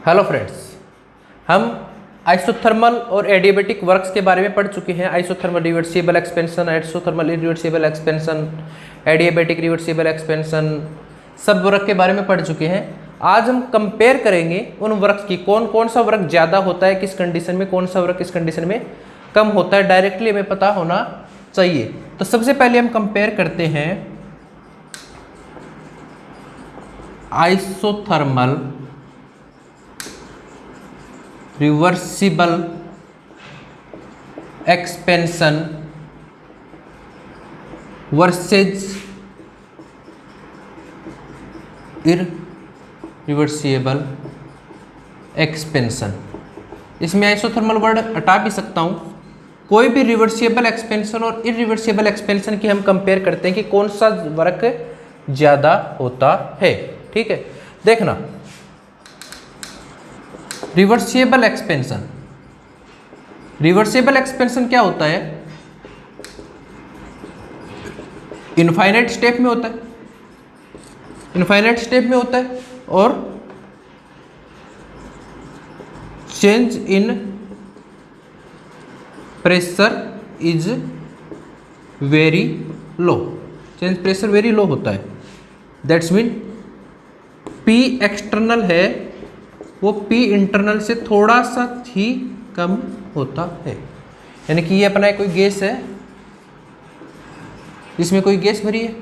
Hello friends, हम isothermal और adiabatic works के बारे में पढ़ चुके हैं। Isothermal reversible expansion, isothermal irreversible expansion, adiabatic reversible expansion, सब वर्क के बारे में पढ़ चुके हैं। आज हम कंपेयर करेंगे उन वर्क्स की, कौन कौन सा वर्क ज़्यादा होता है किस कंडीशन में, कौन सा वर्क किस कंडीशन में कम होता है, डायरेक्टली हमें पता होना चाहिए। तो सबसे पहले हम कंपेयर करते हैं isothermal reversible expansion versus irreversible expansion. इसमें आइसोथर्मल वर्ड हटा भी सकता हूं। कोई भी रिवर्सिबल एक्सपेंशन और इरिवर्सिबल एक्सपेंशन की हम कंपेयर करते हैं कि कौन सा वर्क ज्यादा होता है। ठीक है, देखना रिवर्सिबल एक्सपेंशन। रिवर्सिबल एक्सपेंशन क्या होता है? इनफाइनाइट स्टेप में होता है, इनफाइनाइट स्टेप में होता है और change in pressure is very low. Change pressure very low होता है। दैट्स मीन पी एक्सटर्नल है वो पी इंटरनल से थोड़ा सा ही कम होता है। यानी कि ये अपना कोई गैस है, इसमें कोई गैस भरी है।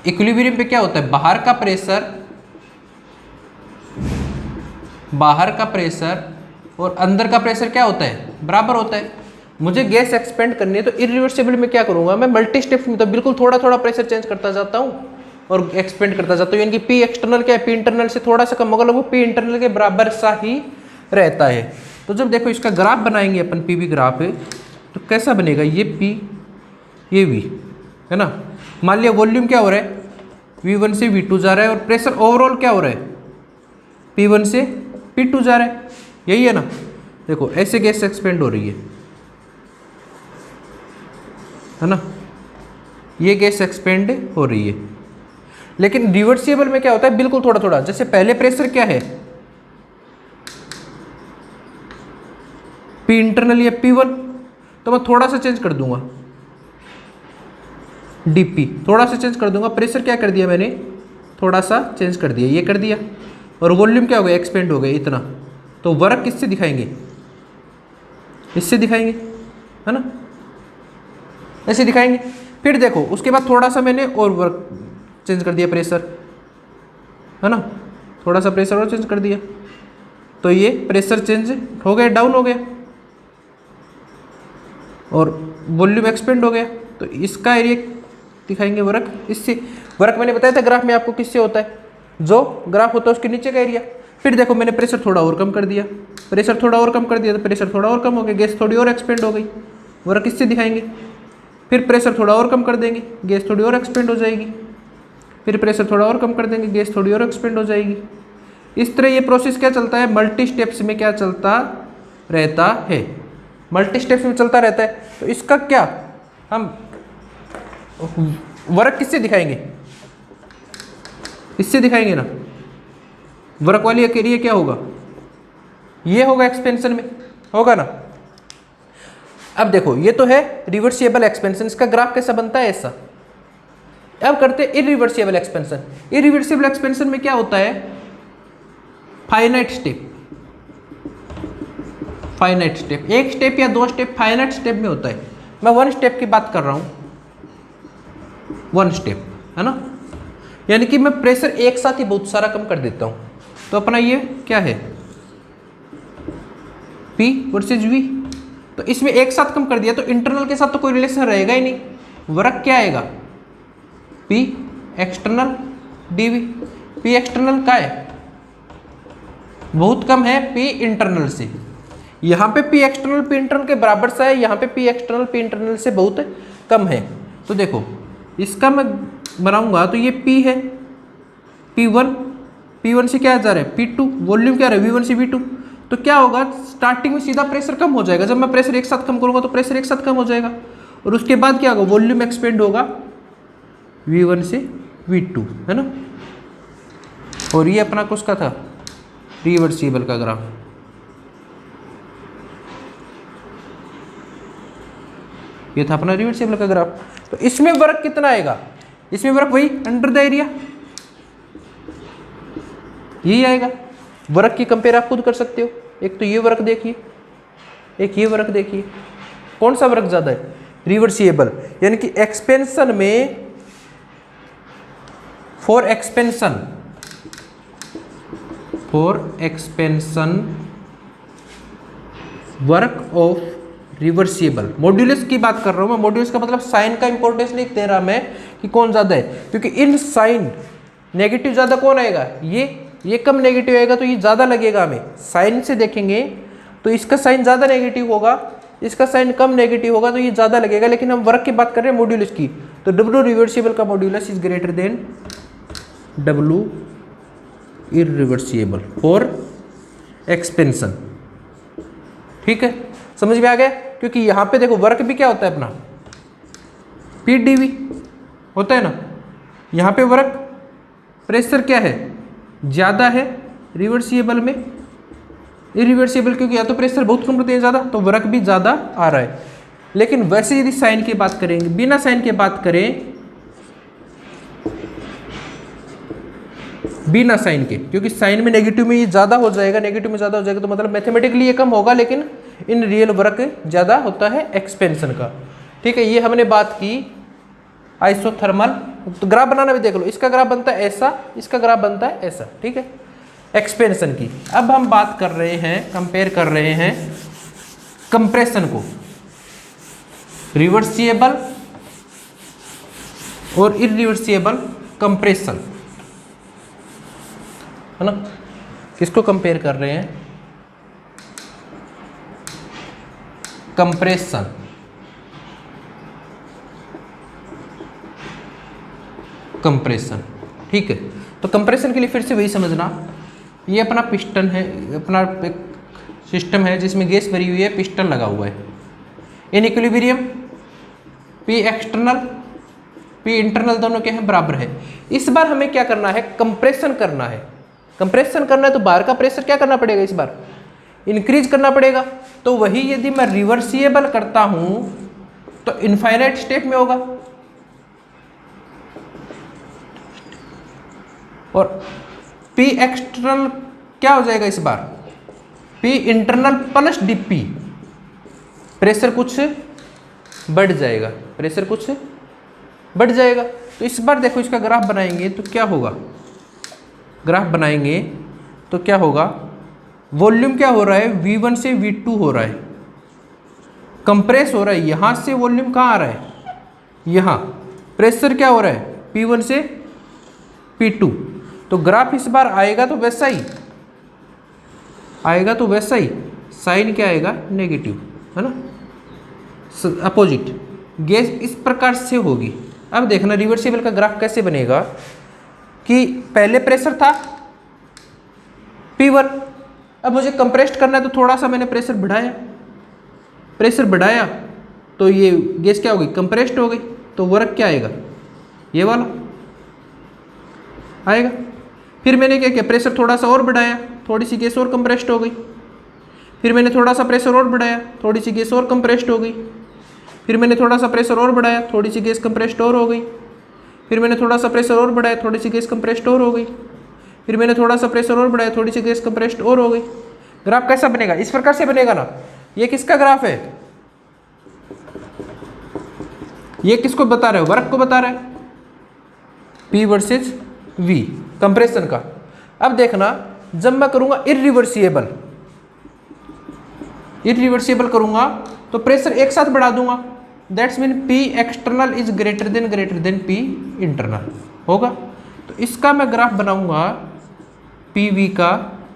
इक्विलिब्रियम पे क्या होता है? बाहर का प्रेशर और अंदर का प्रेशर क्या होता है? बराबर होता है। मुझे गैस एक्सपेंड करनी है तो इरिवर्सिबल में क्या करूंगा मैं? मल्टी स्टेप्स में तो बिल्कुल थोड़ा थोड़ा प्रेशर चेंज करता जाता हूँ और एक्सपेंड करता जाता हूँ। यानी कि पी एक्सटर्नल क्या है? पी इंटरनल से थोड़ा सा कम होगा, लगभग पी इंटरनल के बराबर सा ही रहता है। तो जब देखो इसका ग्राफ बनाएंगे अपन, पी वी ग्राफ है तो कैसा बनेगा? ये पी ये वी है ना। मान लिया वॉल्यूम क्या हो रहा है? V1 से V2 जा रहा है और प्रेशर ओवरऑल क्या हो रहा है? P1 से P2 जा रहा है। यही है ना। देखो ऐसे गैस एक्सपेंड हो रही है ना, ये गैस एक्सपेंड हो रही है। लेकिन रिवर्सिबल में क्या होता है? बिल्कुल थोड़ा थोड़ा। जैसे पहले प्रेशर क्या है? P इंटरनल या P1, तो मैं थोड़ा सा चेंज कर दूंगा, DP थोड़ा सा चेंज कर दूंगा। प्रेशर क्या कर दिया मैंने? थोड़ा सा चेंज कर दिया, ये कर दिया। और वॉल्यूम क्या हो गया? एक्सपेंड हो गया इतना। तो वर्क किससे दिखाएंगे? इससे दिखाएंगे, है ना, ऐसे दिखाएंगे। फिर देखो उसके बाद थोड़ा सा मैंने और वर्क चेंज कर दिया, प्रेशर, है ना, थोड़ा सा प्रेशर और चेंज कर दिया तो ये प्रेशर चेंज हो गया, डाउन हो गया और वॉल्यूम एक्सपेंड हो गया। तो इसका एरिया दिखाएंगे वर्क इससे। वर्क मैंने बताया था ग्राफ में आपको किससे होता है? जो ग्राफ होता है उसके नीचे का एरिया। फिर देखो मैंने प्रेशर थोड़ा और कम कर दिया, प्रेशर थोड़ा और कम कर दिया तो प्रेशर थोड़ा और कम हो गया, गैस थोड़ी और एक्सपेंड हो गई। वर्क इससे दिखाएंगे। फिर प्रेशर थोड़ा और कम कर देंगे, गैस थोड़ी और एक्सपेंड हो जाएगी। फिर प्रेशर थोड़ा और कम कर देंगे, गैस थोड़ी और एक्सपेंड हो जाएगी। इस तरह ये प्रोसेस क्या चलता है? मल्टी स्टेप्स में क्या चलता रहता है? मल्टी स्टेप्स में चलता रहता है। तो इसका क्या हम वर्क किससे दिखाएंगे? इससे दिखाएंगे ना। वर्क वाली एरिया क्या होगा? ये होगा एक्सपेंशन में, होगा ना। अब देखो ये तो है रिवर्सिबल एक्सपेंशन, इसका ग्राफ कैसा बनता है? ऐसा। अब करते हैं इरिवर्सिबल एक्सपेंशन। इरिवर्सिबल एक्सपेंशन में क्या होता है? फाइनाइट स्टेप, फाइनाइट स्टेप, एक स्टेप या दो स्टेप फाइनाइट स्टेप में होता है। मैं वन स्टेप की बात कर रहा हूं, वन स्टेप, है ना। यानी कि मैं प्रेशर एक साथ ही बहुत सारा कम कर देता हूं। तो अपना ये क्या है? P versus V। तो इसमें एक साथ कम कर दिया तो इंटरनल के साथ तो कोई रिलेशन रहेगा ही नहीं। वर्क क्या आएगा? P external dV। P external का है? बहुत कम है P इंटरनल से। यहाँ पे P एक्सटर्नल P इंटरनल के बराबर सा है, यहाँ पे P एक्सटर्नल P इंटरनल से बहुत कम है। तो देखो इसका मैं बनाऊंगा तो ये P है, P1 से क्या जा रहा है? P2। वॉल्यूम क्या रहा है? V1 से V2। तो क्या होगा? स्टार्टिंग में सीधा प्रेशर कम हो जाएगा। जब मैं प्रेशर एक साथ कम करूंगा तो प्रेशर एक साथ कम हो जाएगा और उसके बाद क्या होगा? वॉल्यूम एक्सपेंड होगा V1 से V2, है ना। और ये अपना किसका था, रिवर्सिबल का ग्राफ। ये था अपना रिवर्सिबल का ग्राफ। तो इसमें वर्क कितना आएगा, इसमें वर्क वही अंडर द एरिया, यही आएगा। वर्क की कंपेयर आप खुद कर सकते हो, एक तो ये वर्क देखिए, एक ये वर्क देखिए, कौन सा वर्क ज्यादा है, रिवर्सिबल। यानी कि एक्सपेंशन में, for expansion work of reversible. Modulus की बात कर रहा हूं मैं, मॉड्यूलस का मतलब साइन का इंपॉर्टेंस नहीं दे रहा मैं कि कौन ज्यादा है, क्योंकि इन साइन नेगेटिव ज्यादा कौन आएगा, ये कम नेगेटिव आएगा तो ये ज्यादा लगेगा हमें। साइन से देखेंगे तो इसका साइन ज्यादा नेगेटिव होगा, इसका साइन कम नेगेटिव होगा, तो ये ज्यादा लगेगा। लेकिन हम वर्क की बात कर रहे हैं मॉड्यूलस की, तो डब्ल्यू रिवर्सिबल का modulus is greater than W irreversible for expansion. ठीक है, समझ में आ गया। क्योंकि यहां पे देखो वर्क भी क्या होता है अपना, पी डीवी होता है ना। यहां पे वर्क प्रेशर क्या है, ज्यादा है रिवर्सिबल में, इरिवर्सिबल क्योंकि या तो प्रेशर बहुत कम होते हैं ज्यादा, तो वर्क भी ज्यादा आ रहा है। लेकिन वैसे यदि साइन की बात करेंगे, बिना साइन की बात करें, बिना साइन के, क्योंकि साइन में नेगेटिव में ये ज्यादा हो जाएगा, नेगेटिव में ज्यादा हो जाएगा तो मतलब मैथमेटिकली ये कम होगा, लेकिन इन रियल वर्क ज्यादा होता है एक्सपेंशन का। ठीक है, ये हमने बात की आइसोथर्मल। तो ग्राफ बनाना भी देख लो, इसका ग्राफ बनता है ऐसा, इसका ग्राफ बनता है ऐसा। ठीक है, एक्सपेंशन की। अब हम बात कर रहे हैं, कंपेयर कर रहे हैं कंप्रेशन को, रिवर्सिबल और इरिवर्सिबल कंप्रेशन, है ना। किसको कंपेयर कर रहे हैं, कंप्रेशन, कंप्रेशन। ठीक है, तो कंप्रेशन के लिए फिर से वही समझना, ये अपना पिस्टन है, अपना एक सिस्टम है जिसमें गैस भरी हुई है, पिस्टन लगा हुआ है, in equilibrium, P external P internal दोनों के हैं बराबर है। इस बार हमें क्या करना है, कंप्रेशन करना है। कंप्रेशन करना है तो बाहर का प्रेशर क्या करना पड़ेगा, इस बार इंक्रीज करना पड़ेगा। तो वही यदि मैं रिवर्सिबल करता हूं तो इनफाइनाइट स्टेप में होगा, और पी एक्सटर्नल क्या हो जाएगा इस बार, P internal plus DP, pressure कुछ बढ़ जाएगा, प्रेशर कुछ बढ़ जाएगा। तो इस बार देखो इसका ग्राफ बनाएंगे तो क्या होगा, ग्राफ बनाएंगे तो क्या होगा, वॉल्यूम क्या हो रहा है, V1 से V2 हो रहा है, कंप्रेस हो रहा है, यहां से वॉल्यूम कहाँ आ रहा है, यहां। प्रेशर क्या हो रहा है, P1 से P2। तो ग्राफ इस बार आएगा तो वैसा ही आएगा, तो वैसा ही साइन क्या आएगा, नेगेटिव, है ना, अपोजिट। गैस इस प्रकार से होगी। अब देखना रिवर्सिबल का ग्राफ कैसे बनेगा, कि पहले प्रेशर था P1, अब मुझे कंप्रेस्ड करना है तो थोड़ा सा मैंने प्रेशर बढ़ाया, प्रेशर बढ़ाया तो ये गैस क्या हो गई, कंप्रेस्ड हो गई। तो वर्क क्या आएगा, ये वाला आएगा। फिर मैंने क्या किया, प्रेशर थोड़ा सा और बढ़ाया, थोड़ी सी गैस और कंप्रेस्ड हो गई। फिर मैंने थोड़ा सा प्रेशर और बढ़ाया, थोड़ी सी गैस और कंप्रेस्ड हो गई। फिर मैंने थोड़ा सा प्रेशर और बढ़ाया, थोड़ी सी गैस कंप्रेस्ड और हो गई। फिर मैंने थोड़ा सा प्रेशर और बढ़ाया, थोड़ी सी गैस कंप्रेस्ड और हो गई। फिर मैंने थोड़ा सा प्रेशर और बढ़ाया, थोड़ी सी गैस कंप्रेस्ड और हो गई। ग्राफ कैसा बनेगा, इस प्रकार से बनेगा ना। ये किसका ग्राफ है, ये किसको बता रहे हो, वर्क को बता रहा है, P वर्सेज V, कंप्रेशन का। अब देखना जब मैं करूंगा इरिवर्सिबल, इरिवर्सिबल करूंगा तो प्रेशर एक साथ बढ़ा दूंगा, that's mean P external is greater than P internal होगा। तो इसका मैं ग्राफ बनाऊंगा PV का,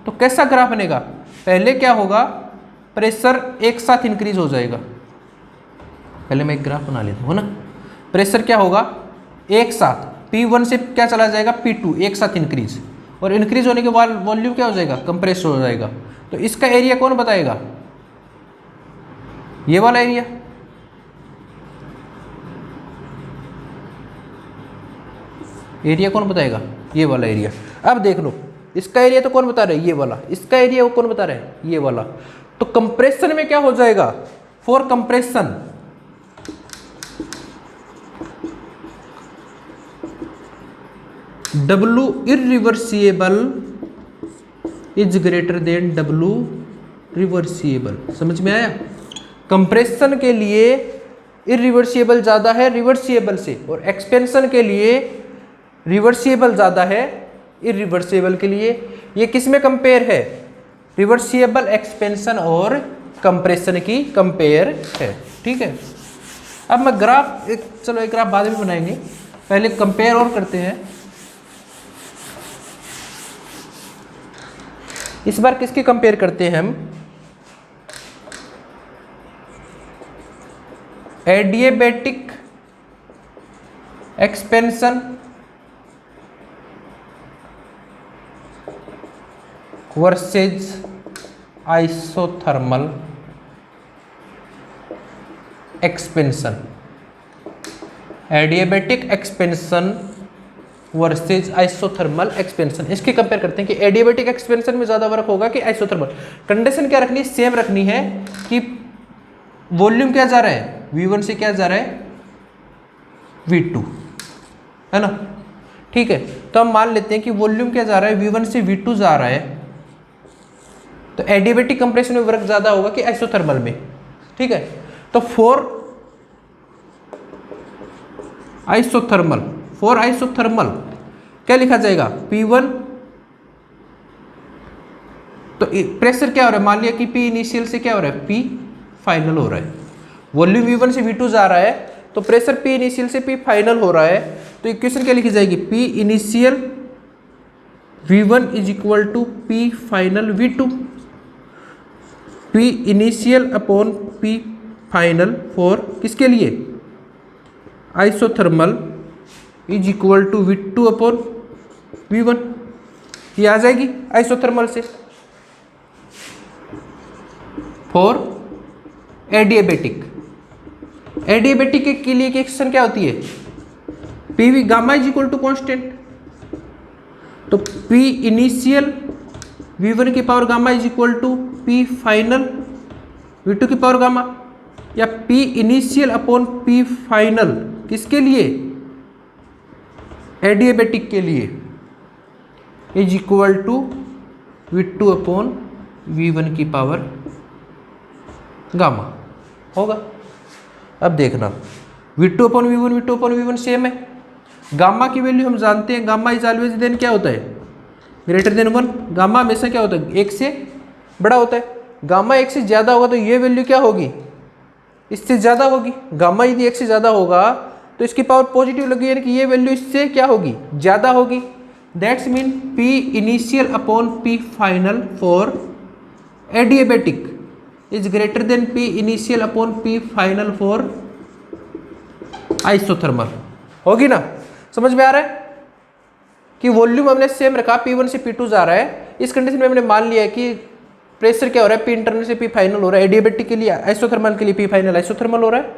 तो कैसा ग्राफ बनेगा, पहले क्या होगा, प्रेशर एक साथ इंक्रीज हो जाएगा। पहले मैं एक ग्राफ बना लेता हूँ ना, प्रेशर क्या होगा एक साथ, P1 से क्या चला जाएगा P2, एक साथ इंक्रीज, और इंक्रीज होने के बाद वॉल्यूम क्या हो जाएगा, कंप्रेस हो जाएगा। तो इसका एरिया कौन बताएगा, ये वाला एरिया, एरिया कौन बताएगा, ये वाला एरिया। अब देख लो, इसका एरिया तो कौन बता रहा है, ये वाला। इसका एरिया वो कौन बता रहा है, ये वाला। तो कंप्रेशन में क्या हो जाएगा, for compression W irreversible is greater than W reversible. समझ में आया? कंप्रेशन के लिए इरिवर्सिबल ज़्यादा है रिवर्सिबल से, और एक्सपेंशन के लिए रिवर्सिबल ज़्यादा है इरिवर्सिबल के लिए। ये किस में कंपेयर है, रिवर्सिबल एक्सपेंशन और कंप्रेशन की कंपेयर है। ठीक है, अब मैं ग्राफ चलो एक ग्राफ बाद में बनाएंगे, पहले कंपेयर और करते हैं। इस बार किसकी कंपेयर करते हैं हम, adiabatic expansion versus isothermal expansion. Adiabatic expansion versus isothermal expansion, इसकी कंपेयर करते हैं कि एडियाबैटिक एक्सपेंशन में ज़्यादा वर्क होगा कि आइसोथर्मल। कंडीशन क्या रखनी है, सेम रखनी है कि वॉल्यूम क्या जा रहा है, V1 से क्या जा रहा है, V2, है ना। ठीक है, तो हम मान लेते हैं कि वॉल्यूम क्या जा रहा है, V1 से V2 जा रहा है, तो एडियाबैटिक कंप्रेशन में वर्क ज़्यादा होगा कि आइसोथर्मल में। ठीक है, तो फॉर आइसोथर्मल क्या लिखा जाएगा, P1। तो प्रेशर क्या हो रहा है, मान लिया कि P इनिशियल से क्या हो रहा है, P फाइनल हो रहा है। वॉल्यूम V1 से V2 जा रहा है, तो प्रेशर P इनिशियल से P फाइनल हो रहा है। तो इक्वेशन क्या लिखी जाएगी, P initial V1 is equal to P final V2। P initial upon P final for किसके लिए, isothermal is equal to V2 upon V1। ये आ जाएगी आइसोथर्मल से। फॉर एडियाबैटिक, एडियाबैटिक के लिए एक्सप्रेशन क्या होती है, PV gamma is equal to constant. तो P इनिशियल V1 की power gamma is equal to P final V2 की पावर गामा, या P initial upon P final किसके लिए, एडियाबैटिक के लिए, is equal to V2 upon V1 की power gamma होगा। अब देखना, V2 upon V1 V2 upon V1 same है। गामा की वैल्यू हम जानते हैं, गामा इज ऑलवेज देन क्या होता है, ग्रेटर देन 1। गामा हमेशा क्या होता है, 1 से बड़ा होता है। गामा 1 से ज़्यादा होगा तो ये वैल्यू क्या होगी, इससे ज़्यादा होगी। गामा यदि 1 से ज़्यादा होगा तो इसकी पावर पॉजिटिव लगी, यानी कि ये वैल्यू इससे क्या होगी, ज़्यादा होगी। That's mean P initial upon P final for adiabatic is greater than P initial upon P final for isothermal. होगी ना, समझ में आ रहा है कि वॉल्यूम हमने सेम रखा, P1 से P2 जा रहा है। इस कंडीशन में हमने मान लिया कि प्रेशर क्या हो रहा है, P इंटरनल से P फाइनल हो रहा है। एडियाबैटिक के लिए, आइसोथर्मल के लिए P फाइनल आइसोथर्मल हो रहा है,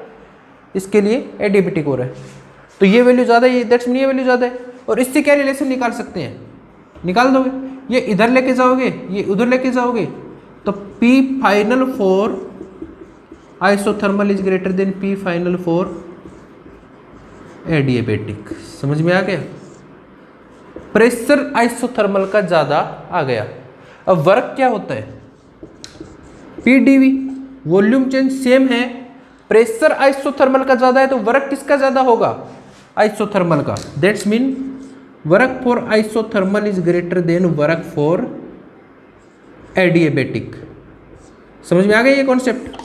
इसके लिए एडियाबैटिक हो रहा है। तो ये वैल्यू ज़्यादा है, दैट्स मीन ये वैल्यू ज़्यादा है। और इससे क्या रिलेशन निकाल सकते हैं, निकाल दोगे, ये इधर लेके जाओगे, ये उधर लेके जाओगे, तो P final for isothermal is greater than P final for adiabatic. समझ में आ गया, प्रेशर आइसोथर्मल का ज़्यादा आ गया। अब वर्क क्या होता है, PdV, वॉल्यूम चेंज सेम है, प्रेशर आइसोथर्मल का ज़्यादा है तो वर्क किसका ज़्यादा होगा, आइसोथर्मल का। That's mean work for isothermal is greater than work for adiabatic. समझ में आ गया ये कॉन्सेप्ट।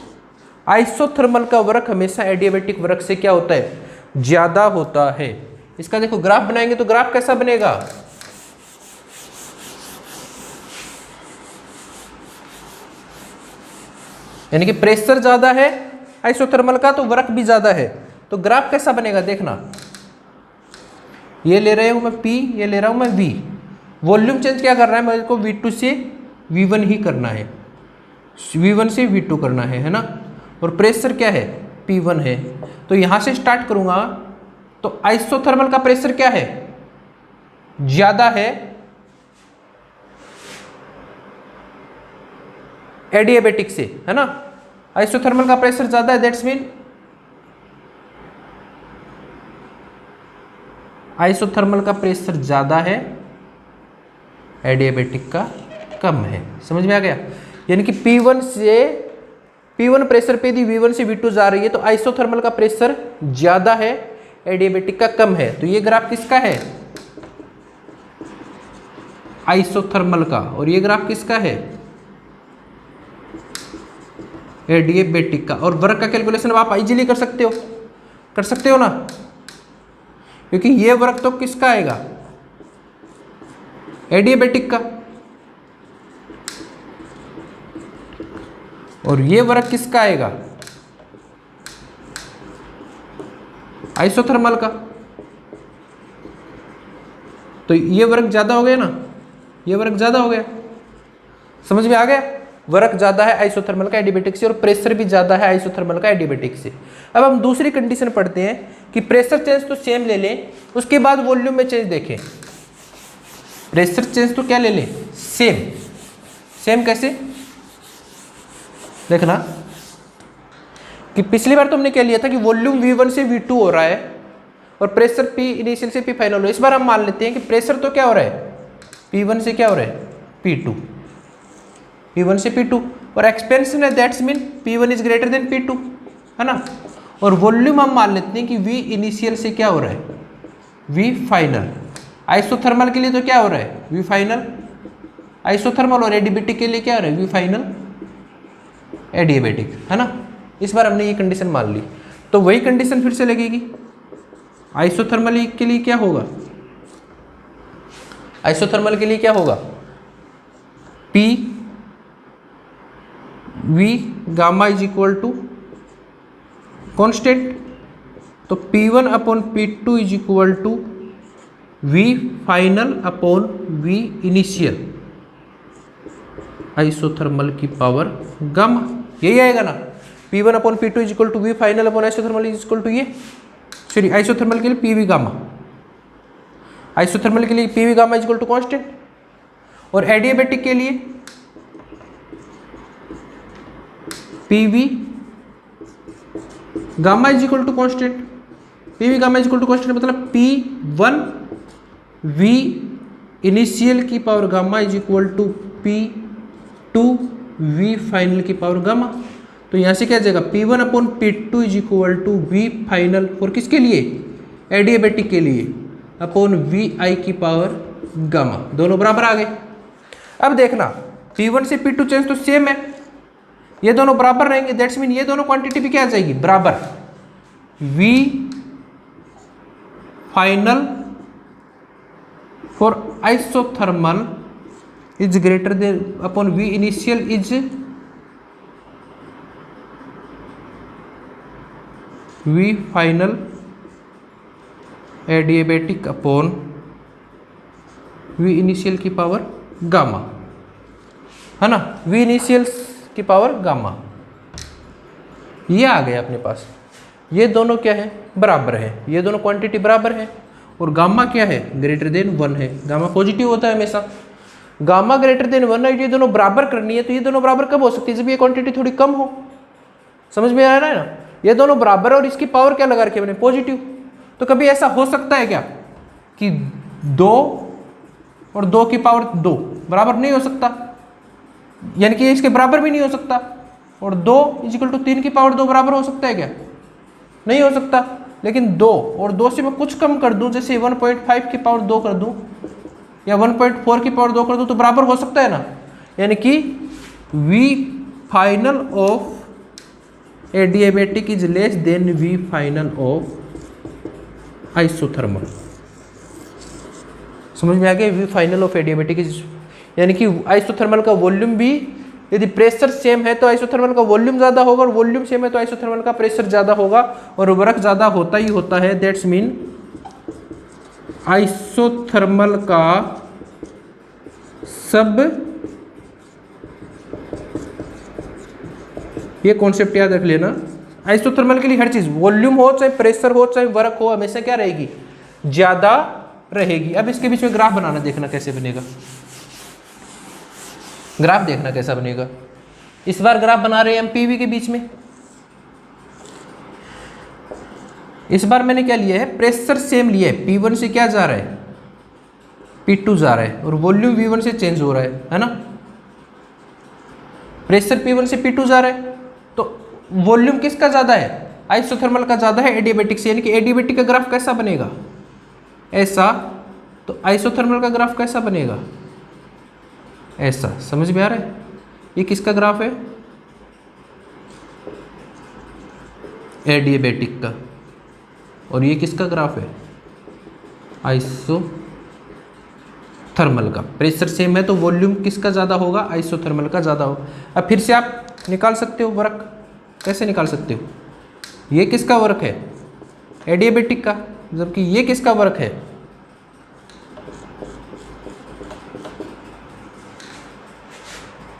आइसोथर्मल का वर्क हमेशा एडियाबैटिक वर्क से क्या होता है, ज़्यादा होता है। इसका देखो ग्राफ बनाएंगे तो ग्राफ कैसा बनेगा, यानी कि प्रेशर ज़्यादा है आइसोथर्मल का तो वर्क भी ज़्यादा है। तो ग्राफ कैसा बनेगा देखना, ये ले रहे हूँ मैं P, ये ले रहा हूँ मैं V। वॉल्यूम चेंज क्या कर रहा है, मेरे को V2 से V1 ही करना है, V1 से V2 करना है ना। और प्रेशर क्या है, P1 है। तो यहाँ से स्टार्ट करूँगा तो आइसोथर्मल का प्रेशर क्या है, ज़्यादा है एडियाबेटिक से, है ना। आइसोथर्मल का प्रेशर ज्यादा है, दैट्स मीन आइसोथर्मल का प्रेशर ज्यादा है, एडियाबेटिक का कम है। समझ में आ गया? यानी कि P1 प्रेशर पे यदि V1 से V2 जा रही है तो आइसोथर्मल का प्रेशर ज्यादा है, एडियाबेटिक का कम है। तो ये ग्राफ किसका है? आइसोथर्मल का। और ये ग्राफ किसका है? एडियाबेटिक का। और वर्क का कैलकुलेशन आप इजीली कर सकते हो ना, क्योंकि ये वर्क तो किसका आएगा? एडियाबेटिक का। और ये वर्क किसका आएगा? आइसोथर्मल का। तो ये वर्क ज्यादा हो गया ना, ये वर्क ज्यादा हो गया। समझ में आ गया? वर्क ज्यादा है आइसोथर्मल का एडियाबेटिक से, और प्रेशर भी ज्यादा है आइसोथर्मल का एडियाबेटिक से। अब हम दूसरी कंडीशन पढ़ते हैं कि प्रेशर चेंज तो सेम ले लें, उसके बाद वॉल्यूम में चेंज देखें। प्रेशर चेंज तो क्या ले लें? सेम कैसे? देखना कि पिछली बार तो हमने क्या लिया था कि वॉल्यूम V1 से V2 हो रहा है और प्रेशर P इनिशियल से P फाइनल हो रहा है। इस बार हम मान लेते हैं कि प्रेशर तो क्या हो रहा है? P1 से क्या हो रहा है? P2, P1 से P2, और एक्सपेंशन है, that's mean P1 is greater than P2, है ना। और वॉल्यूम हम मान लेते हैं कि V इनिशियल से क्या हो रहा है? V final. आइसोथर्मल के लिए तो क्या हो रहा है? V फाइनल आइसोथर्मल, और एडियाबेटिक के लिए क्या हो रहा है? V फाइनल एडियाबेटिक, है ना। इस बार हमने ये कंडीशन मान ली, तो वही कंडीशन फिर से लगेगी। आइसोथर्मल के लिए क्या होगा? आइसोथर्मल के लिए क्या होगा? P V gamma is equal to constant, तो P1 upon P2 is equal to V final upon V initial isothermal की पावर गामा। यही आएगा ना, P1 upon P2 is equal to V final upon isothermal is equal to ये, sorry isothermal के लिए PV gamma, isothermal के लिए PV gamma is equal to constant, और एडियाबेटिक के लिए PV gamma is equal to constant. PV gamma is equal to constant मतलब P1 V initial की power gamma is equal to P2 V final की power gamma. तो यहां से क्या आ जाएगा? P1 upon P2 is equal to V final for किसके लिए? एडियाबेटिक के लिए, अपॉन VI की पावर गामा। दोनों बराबर आ गए। अब देखना P1 से P2 चेंज तो सेम है, ये दोनों बराबर रहेंगे, दैट्स मीन ये दोनों क्वांटिटी भी क्या आ जाएगी? बराबर। V final for isothermal is greater than upon V initial is V final adiabatic upon V initial की पावर गामा, है ना। V इनिशियल की पावर गामा, ये आ गया अपने पास। ये दोनों क्या है? बराबर है, ये दोनों क्वांटिटी बराबर है, और गामा क्या है? ग्रेटर देन 1 है। गामा पॉजिटिव होता है हमेशा। गामा ग्रेटर देन 1 है, ये दोनों बराबर करनी है, तो ये दोनों बराबर कब हो सकती है? जब ये क्वांटिटी थोड़ी कम हो। समझ में आ रहा है ना? ये दोनों बराबर और इसकी पावर क्या लगा रखी है मैंने? पॉजिटिव। तो कभी ऐसा हो सकता है क्या कि 2 और 2 की पावर 2 बराबर नहीं हो सकता, यानी कि इसके बराबर भी नहीं हो सकता, और 2 इज इक्वल टू 3 की पावर 2 बराबर हो सकता है क्या? नहीं हो सकता। लेकिन 2 और 2 से मैं कुछ कम कर दूं, जैसे 1.5 की पावर 2 कर दूं या 1.4 की पावर 2 कर दूं, तो बराबर हो सकता है ना। यानी कि V final of adiabatic is less than V final of isothermal. समझ में आ गया? V final of adiabatic is, यानी कि आइसोथर्मल का वॉल्यूम भी, यदि प्रेशर सेम है तो आइसोथर्मल का वॉल्यूम ज्यादा होगा, और वॉल्यूम सेम है तो आइसोथर्मल का प्रेशर ज्यादा होगा, और वर्क ज्यादा होता ही होता है। दैट्स मीन आइसोथर्मल का सब, ये कॉन्सेप्ट याद रख लेना। आइसोथर्मल के लिए हर चीज, वॉल्यूम हो चाहे प्रेशर हो चाहे वर्क हो, हमेशा क्या रहेगी? ज्यादा रहेगी। अब इसके बीच में ग्राफ बनाना, देखना कैसे बनेगा। ग्राफ देखना कैसा बनेगा। इस बार ग्राफ बना रहे हैं हम पीवी के बीच में। इस बार मैंने क्या लिया है, प्रेशर सेम लिया है, P1 से क्या जा रहा है, P2 जा रहा है, और वॉल्यूम V1 से चेंज हो रहा है ना। प्रेशर P1 से P2 जा रहा है, तो वॉल्यूम किसका ज़्यादा है, आइसोथर्मल का ज़्यादा है एडियाबैटिक से, यानी कि एडियाबैटिक का ग्राफ कैसा बनेगा, ऐसा। तो आइसोथर्मल का ग्राफ कैसा बनेगा, ऐसा। समझ में आ रहा है, ये किसका ग्राफ है, एडियाबैटिक का, और ये किसका ग्राफ है, आइसोथर्मल का। प्रेशर सेम है तो वॉल्यूम किसका ज़्यादा होगा, आइसोथर्मल का ज़्यादा होगा। अब फिर से आप निकाल सकते हो वर्क, कैसे निकाल सकते हो, ये किसका वर्क है, एडियाबैटिक का, जबकि ये किसका वर्क है,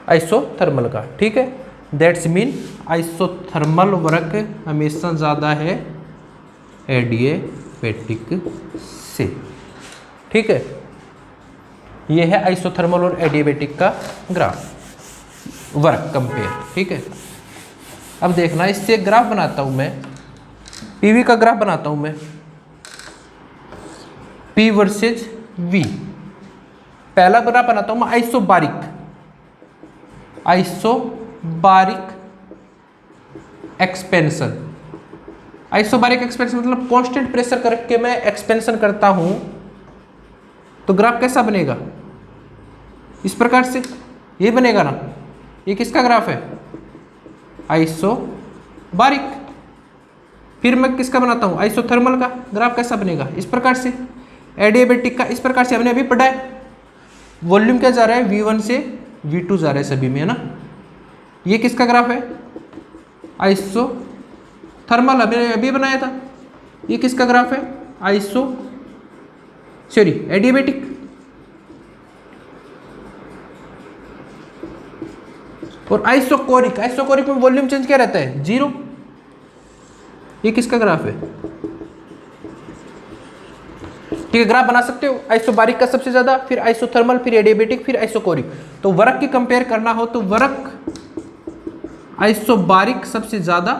आइसोथर्मल का। ठीक है, दैट्स मीन आइसोथर्मल वर्क हमेशा ज़्यादा है एडियाबैटिक से। ठीक है, ये है आइसोथर्मल और एडियाबैटिक का ग्राफ, वर्क कंपेयर। ठीक है, अब देखना, इससे एक ग्राफ बनाता हूं मैं, पीवी का ग्राफ बनाता हूं मैं, P वर्सेज V। पहला ग्राफ बनाता हूं मैं आइसोबारिक एक्सपेंशन। आइसोबारिक एक्सपेंशन मतलब कांस्टेंट प्रेशर करके मैं एक्सपेंशन करता हूं, तो ग्राफ कैसा बनेगा, इस प्रकार से, ये बनेगा ना। ये किसका ग्राफ है, आइसोबारिक। फिर मैं किसका बनाता हूं, आइसोथर्मल का। ग्राफ कैसा बनेगा, इस प्रकार से। एडियाबैटिक का इस प्रकार से, हमने अभी पढ़ा है। वॉल्यूम क्या जा रहा है, V1 से V2 जा रहा है सभी में, है ना। ये किसका ग्राफ है, आइसोथर्मल, हमने अभी बनाया था। ये किसका ग्राफ है, एडियाबैटिक। और आइसोकोरिक में वॉल्यूम चेंज क्या रहता है, 0। ये किसका ग्राफ है, ठीक है। ग्राफ बना सकते हो, आइसोबारिक का सबसे ज्यादा, फिर आइसोथर्मल, फिर एडियाबैटिक, फिर आइसोकोरिक। तो वर्क की कंपेयर करना हो तो वर्क आइसोबारिक सबसे ज्यादा,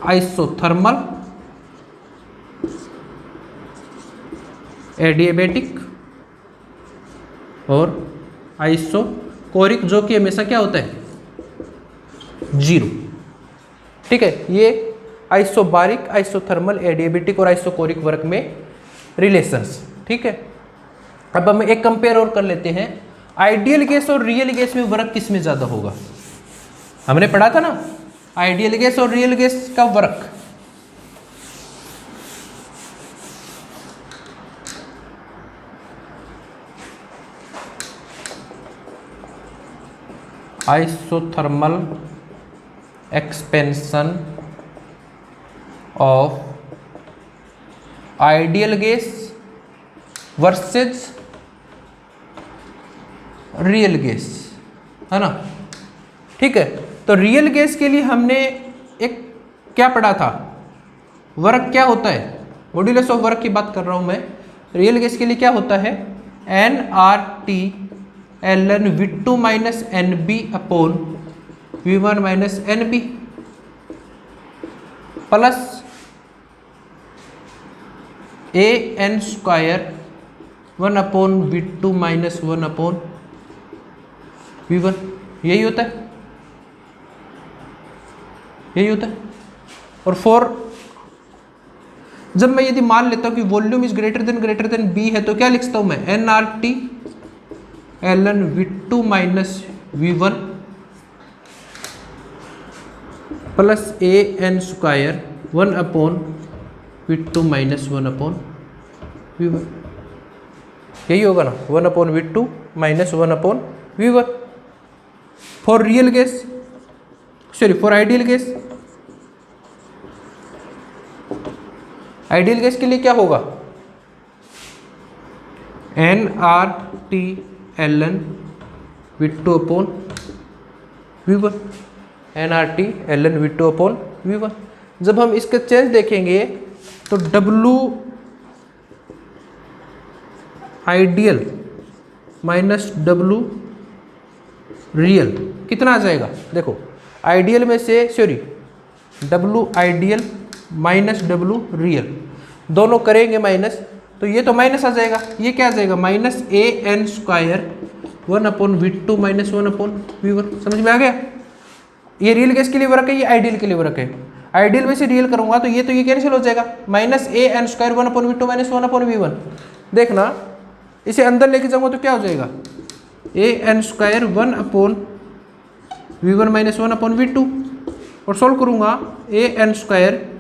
आइसोथर्मल, एडियाबैटिक और आइसोकोरिक, जो कि हमेशा क्या होता है, 0। ठीक है, ये आइसोबारिक, आइसोथर्मल, एडियाबैटिक और आइसोकोरिक वर्क में रिलेशंस। ठीक है, अब हम एक कंपेयर और कर लेते हैं, आइडियल गैस और रियल गैस में वर्क किस में ज्यादा होगा। हमने पढ़ा था ना, आइडियल गैस और रियल गैस का work. Isothermal expansion of ideal gas versus real gas, है ना। ठीक है, तो रियल गैस के लिए हमने एक क्या पढ़ा था, वर्क क्या होता है, मॉड्यूलस ऑफ वर्क की बात कर रहा हूं मैं। रियल गैस के लिए क्या होता है, nRT ln V2 minus NB upon V1 minus NB plus AN square 1 upon V2 minus 1 upon V1। यही होता है, यही होता है। और फॉर, जब मैं यदि मान लेता हूं कि volume is greater than B है, तो क्या लिखता हूं मैं, nRT ln V2 minus V1 plus AN square 1 upon V2 minus 1 upon V1। यही होगा ना, 1 upon V2 minus 1 upon V1 for real gas, for ideal gas. Ideal gas के लिए क्या होगा, nRT ln V2 upon V1, nRT ln V2 upon V1। जब हम इसके चेंज देखेंगे तो W ideal minus W real कितना आ जाएगा, देखो आइडियल में से sorry W ideal minus W real दोनों करेंगे माइनस, तो ये तो माइनस आ जाएगा, ये क्या आ जाएगा minus AN square 1/V2 minus 1/V1। समझ में आ गया? ये रियल केस के लिए वर्क है, ये आइडियल के लिए वर्क है। आइडियल में से रियल करूंगा तो ये कैंसिल हो जाएगा, minus AN square 1/V2 minus 1/V1। देखना इसे अंदर लेके जाऊंगा तो क्या हो जाएगा AN square 1/V1 minus 1/V2, और सोल्व करूंगा AN स्क्वायर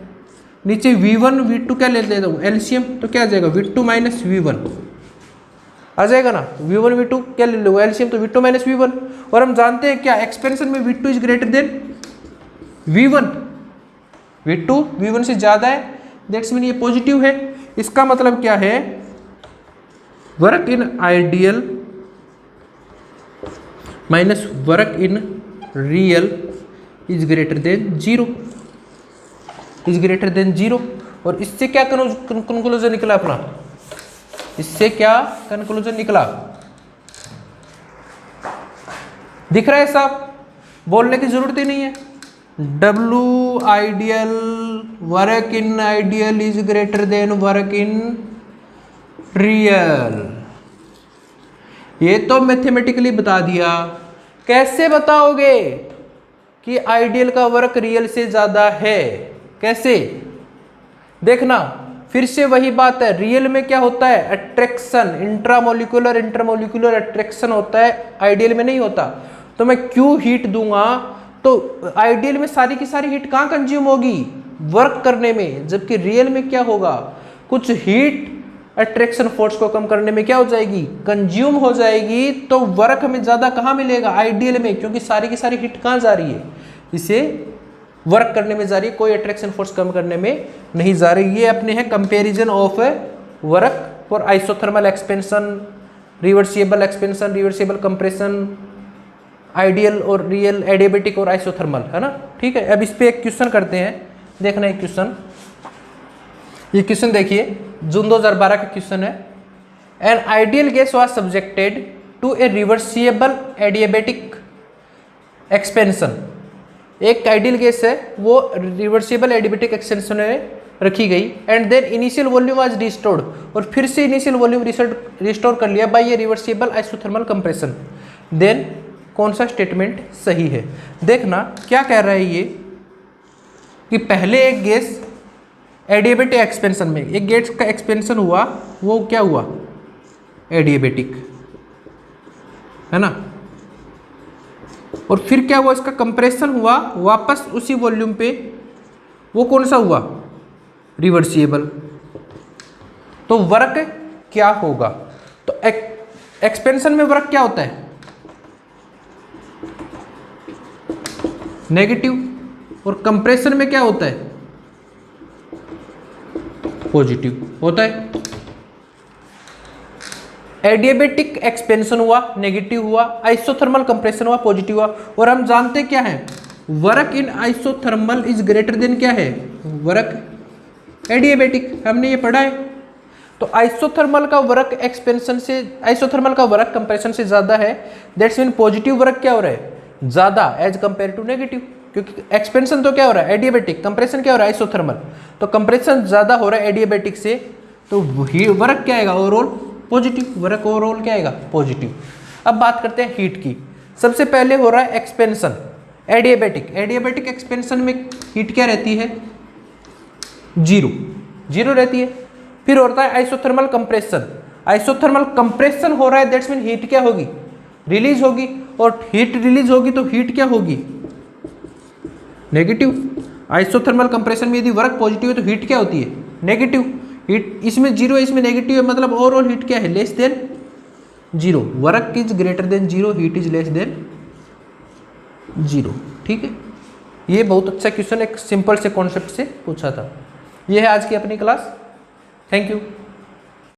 नीचे V1 V2 क्या ले लेता हूँ एलसीएम, तो क्या आ जाएगा V2 माइनस V1 आ जाएगा ना, V1 V2 क्या ले लो एलसीएम, तो V2 माइनस V1। और हम जानते हैं क्या एक्सपेंशन में V2 is greater than V1, V2 V1 से ज्यादा है, दैट्स मीन ये पॉजिटिव है। इसका मतलब क्या है, work in ideal minus work in real is greater than 0, is greater than 0। और इससे क्या कंक्लूजन निकला अपना, इससे क्या कंक्लूजन निकला, दिख रहा है साहब, बोलने की जरूरत ही नहीं है। W ideal work in ideal is greater than work in real, ये तो मैथमेटिकली बता दिया। कैसे बताओगे कि आइडियल का वर्क रियल से ज्यादा है, कैसे? देखना फिर से वही बात है, रियल में क्या होता है अट्रैक्शन, इंट्रामोलिकुलर इंटरमोलिकुलर अट्रैक्शन होता है, आइडियल में नहीं होता। तो मैं क्यू हीट दूंगा तो आइडियल में सारी की सारी हीट कहाँ कंज्यूम होगी, वर्क करने में, जबकि रियल में क्या होगा, कुछ हीट अट्रैक्शन फोर्स को कम करने में क्या हो जाएगी कंज्यूम हो जाएगी। तो वर्क हमें ज्यादा कहाँ मिलेगा आइडियल में, क्योंकि सारी की सारी हीट कहाँ जा रही है, इसे वर्क करने में जा रही है, कोई अट्रैक्शन फोर्स कम करने में नहीं जा रही। ये अपने हैं comparison of work for isothermal expansion, reversible expansion, reversible compression, ideal और रियल, एडियाबेटिक और आइसोथर्मल, है ना। ठीक है, अब इस पे एक क्वेश्चन करते हैं, देखना एक क्वेश्चन, ये क्वेश्चन देखिए जून 2012 का क्वेश्चन है। An ideal gas was subjected to a reversible adiabatic expansion, एक आइडियल गैस है वो रिवर्सिबल एडियाबेटिक एक्सपेंशन में रखी गई, and then initial volume was restored, और फिर से इनिशियल वॉल्यूम रिस्टोर कर लिया by a reversible isothermal compression, then कौन सा स्टेटमेंट सही है। देखना क्या कह रहा है ये कि पहले एक गैस एडियाबेटिक एक्सपेंशन में, एक गैस का एक्सपेंशन हुआ, वो क्या हुआ एडियाबेटिक, है ना, और फिर क्या हुआ इसका कंप्रेशन हुआ वापस उसी वॉल्यूम पे, वो कौन सा हुआ रिवर्सिबल। तो वर्क क्या होगा, तो एक्सपेंशन में वर्क क्या होता है नेगेटिव, और कंप्रेशन में क्या होता है पॉजिटिव होता है। एडियाबेटिक एक्सपेंशन हुआ नेगेटिव हुआ, आइसोथर्मल कंप्रेशन हुआ पॉजिटिव हुआ, और हम जानते क्या है work in isothermal is greater than क्या है वर्क एडियाबेटिक, हमने ये पढ़ा है। तो आइसोथर्मल का वर्क एक्सपेंशन से, आइसोथर्मल का वर्क कंप्रेशन से ज्यादा है, दैट्स मीन पॉजिटिव वर्क क्या हो रहा है ज्यादा एज कंपेयर टू नेगेटिव, क्योंकि एक्सपेंशन तो क्या हो रहा है एडियाबेटिक, कंप्रेशन क्या हो रहा है आइसोथर्मल, तो कंप्रेशन ज्यादा हो रहा है एडियाबेटिक से, तो वर्क क्या आएगा ओवरऑल पॉजिटिव, वर्क ओवरऑल क्या आएगा पॉजिटिव। अब बात करते हैं हीट की। सबसे पहले हो रहा है एक्सपेंशन एडियाबेटिक, एडियाबेटिक एक्सपेंशन में हीट क्या रहती है जीरो रहती है। फिर होता है आइसोथर्मल कंप्रेशन, आइसोथर्मल कंप्रेशन हो रहा है, दैट्स मीन हीट क्या होगी रिलीज होगी, और हीट रिलीज होगी तो हीट क्या होगी नेगेटिव। आइसोथर्मल कंप्रेशन में यदि वर्क पॉजिटिव है तो हीट क्या होती है नेगेटिव, हीट इसमें जीरो है इसमें नेगेटिव है, मतलब ओवरऑल हीट क्या है less than zero, work is greater than zero, heat is less than zero. ठीक है, ये बहुत अच्छा क्वेश्चन एक सिंपल से कॉन्सेप्ट से पूछा था। ये है आज की अपनी क्लास, थैंक यू।